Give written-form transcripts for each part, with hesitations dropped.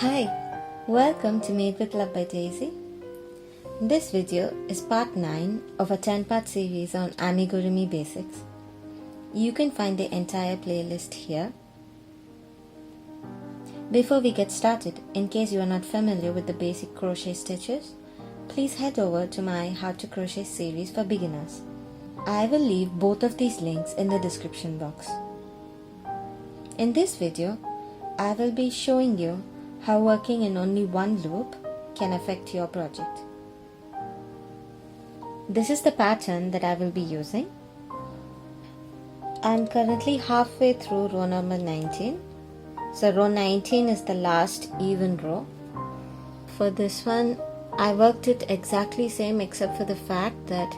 Hi, welcome to Made with Love by Daisy. This video is part 9 of a 10-part series on Amigurumi Basics. You can find the entire playlist here. Before we get started, in case you are not familiar with the basic crochet stitches, please head over to my How to Crochet series for beginners. I will leave both of these links in the description box. In this video, I will be showing you how working in only one loop can affect your project. This is the pattern that I will be using. I am currently halfway through row number 19. So row 19 is the last even row. For this one, I worked it exactly same except for the fact that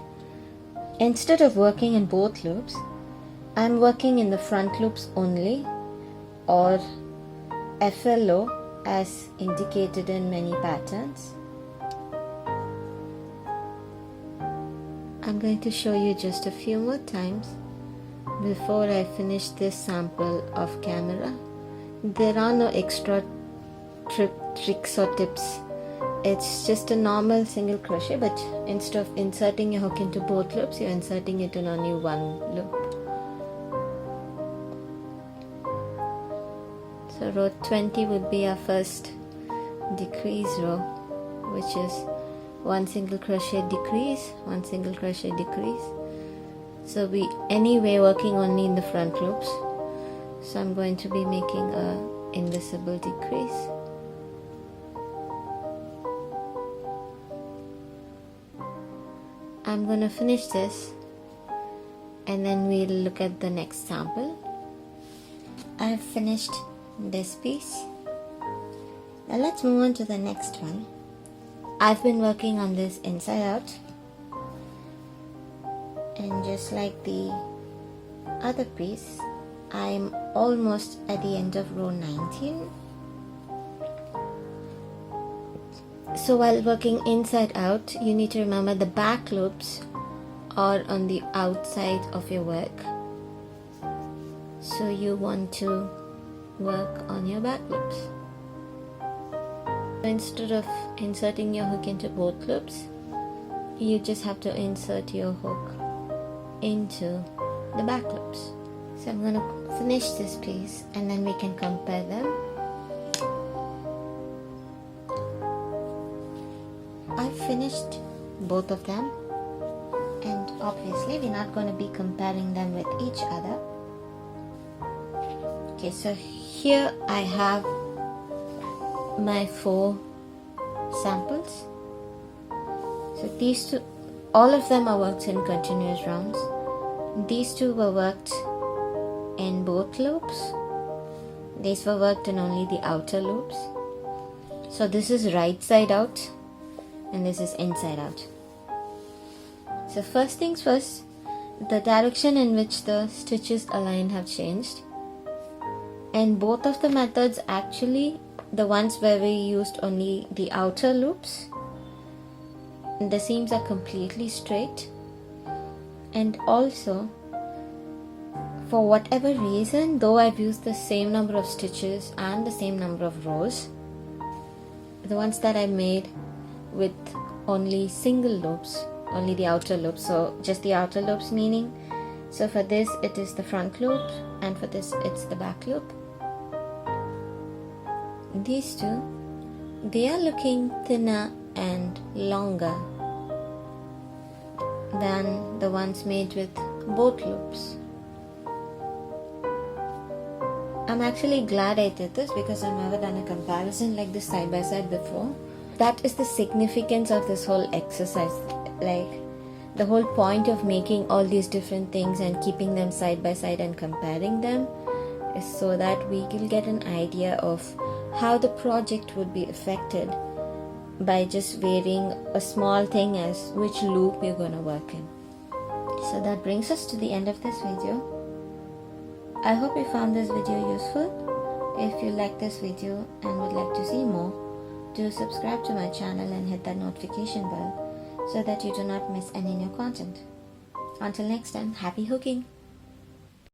instead of working in both loops, I am working in the front loops only, or FLO as indicated in many patterns. I'm going to show you just a few more times before I finish this sample off camera. There are no extra tricks or tips. It's just a normal single crochet, but instead of inserting your hook into both loops, you're inserting it in only one loop. So row 20 would be our first decrease row, which is one single crochet decrease, one single crochet decrease. So we anyway working only in the front loops. So I'm going to be making a invisible decrease. I'm going to finish this and then we'll look at the next sample. I've finished this piece. Now let's move on to the next one. I've been working on this inside out, and just like the other piece, I'm almost at the end of row 19. So while working inside out, you need to remember the back loops are on the outside of your work, so you want to work on your back loops. Instead of inserting your hook into both loops, you just have to insert your hook into the back loops. So I'm going to finish this piece and then we can compare them. I've finished both of them, and obviously we're not going to be comparing them with each other. Okay, so here I have my 4 samples. So these two, all of them are worked in continuous rounds. These two were worked in both loops. These were worked in only the outer loops. So this is right side out and this is inside out. So first things first, the direction in which the stitches aligned have changed. And both of the methods, actually the ones where we used only the outer loops, the seams are completely straight, and also for whatever reason, though I've used the same number of stitches and the same number of rows, the ones that I made with only single loops, only the outer loops, so just the outer loops meaning, so for this it is the front loop and for this it's the back loop. These two, they are looking thinner and longer than the ones made with both loops. I'm actually glad I did this because I've never done a comparison like this side by side before. That is the significance of this whole exercise. Like, the whole point of making all these different things and keeping them side by side and comparing them is so that we will get an idea of how the project would be affected by just varying a small thing as which loop you're going to work in. So that brings us to the end of this video. I hope you found this video useful. If you like this video and would like to see more, do subscribe to my channel and hit that notification bell so that you do not miss any new content. Until next time, happy hooking!